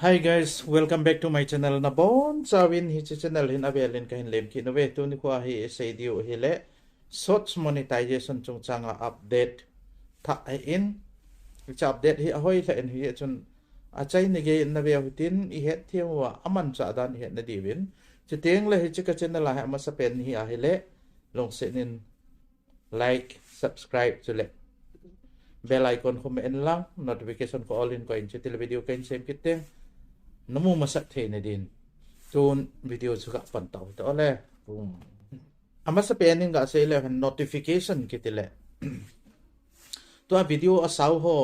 Hi guys, welcome back to my channel na bon sawin hi channel hin abelin kahin lem ki nove tu ni kwa hi video hi le shorts monetization chung changa update tha in cha update hi hoi la en hi chun a chai ni ge na be hutin I het thiam wa aman cha dan hi na diwin chiteng le hi chika channel ha ma sa pen hi a hi le long senin like subscribe to le bell icon ko men lang notification ko all in ko in chitil video kain sem kiteng namu masak the ne din tun video chuka pan tau to le ama sa pening ga se le notification kitile to a video a sau ho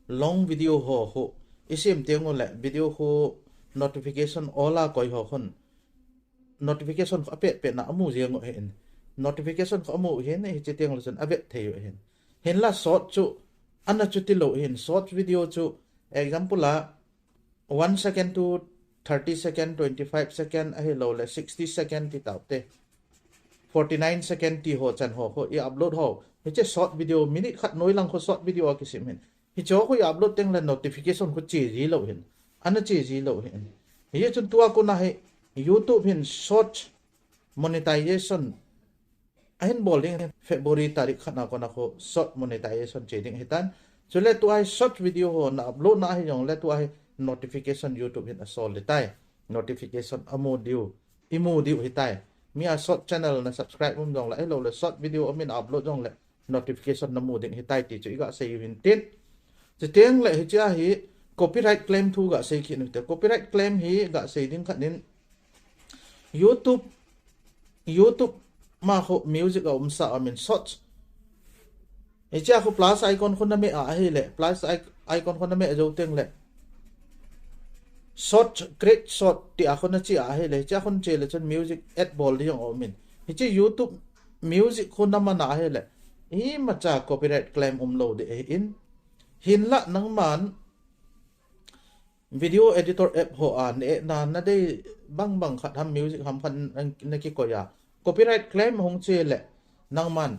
long video ho isim tengo le video ho notification ola koi ho khon notification ko pe na amu je ngo hen notification ko amu hen hi che teng lo chen abe thei hen la short chu ana chu ti lo hen short video chu example la 1 second to 30 second 25 second a hello le 60 second ti taute 49 second ti ho chan ho I upload ho hi che short video minute khat noi lang ko short video ki sim hen hi cho ko upload teng le notification ko chi ji lo hen ana chi ji lo hen hi chun tua ko na he YouTube hin short monetization ahin bowling February tarik khana ko na ko short monetization trading hitan so le tu ai short video ho na upload na hi jong le tu ai notification YouTube hin asol litai notification imu diu hitai mi a short channel na subscribe mum jong la lo le short video amin upload jong le notification namu ding hitai ti chu ga sei hin tin che teng le hi cha hi copyright claim thu ga sei khin te copyright claim hi ga sei ding khanin YouTube ma ho music a sa amin short hi cha ko plus icon khon na me a hi le plus icon khon na me jo teng le short create short ti a khon chi a he le cha khon che le chon music ad bol di yong omin hi chi YouTube music khon na ma na he le hi ma cha copyright claim lo de in hin la nang man video editor app ho an e na de bang khat ham music ham khan na ki ko ya copyright claim hong che le nang man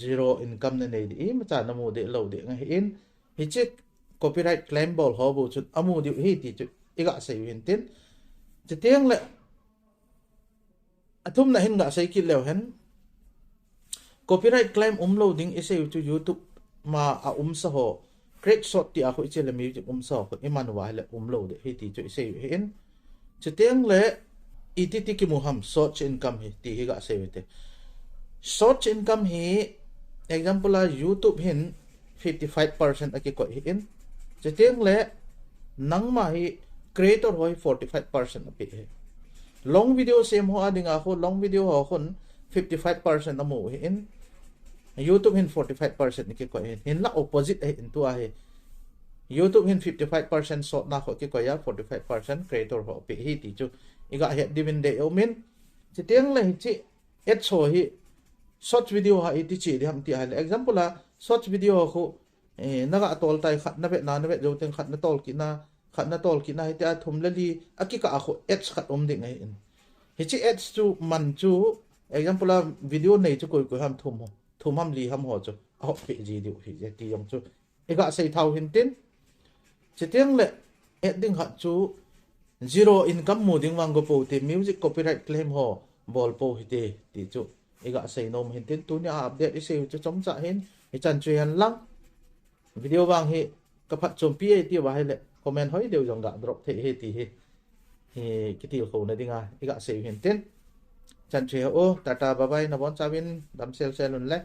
zero income na nei di ma cha na mu de lo de ngai in hi chi copyright claim bol ho bu chu amu di hi ti chu iga sei hin tin che tiang le athum na hin ga sei ki lew hen copyright claim loading isei to YouTube ma a sa ho create short ti a ko che le music sa ko iman wa le load hi ti chu sei hin che tiang le ititi ki muham search income hi ti hi ga sei te search income hi example la YouTube hin 55% aki ko hin che tiang le nang ma hi creator hoi 45% api he long video same ho adinga ho long video ho khon 55% amu in YouTube hin 45% ni ki ko hin la opposite in tu a he YouTube hin 55% short na ho ki ko ya 45% creator ho pi hi ti chu iga he divin de omin chi tiang le chi et so hi short video ha iti chi di ham ti ha example la short video ho naga tol tai khat na be jo teng khat na tol ki na khat na tol ki na hi ta thum lali akika a kho ads khat ding ai in hi chi ads chu man chu example la video nei chu koi ham thum ham li ham ho chu a ho pe ji diu hi je ti yong chu ega sei thau hin tin chi tiang le adding khat chu zero income mo ding wang go po te music copyright claim ho bol po hi te ti chu ega sei nom hin tin tu ni update sei chu chom cha hin hi chan chuan lang video wang hi ka phat chom pi ti wa hai le comment hoi đều dòng gạo drop thế thì cái tiêu khẩu này đi ngay cái gạo xỉu hiện tên chẳng chế ô tata bye bye nó bón cha bên đam sale luôn lẽ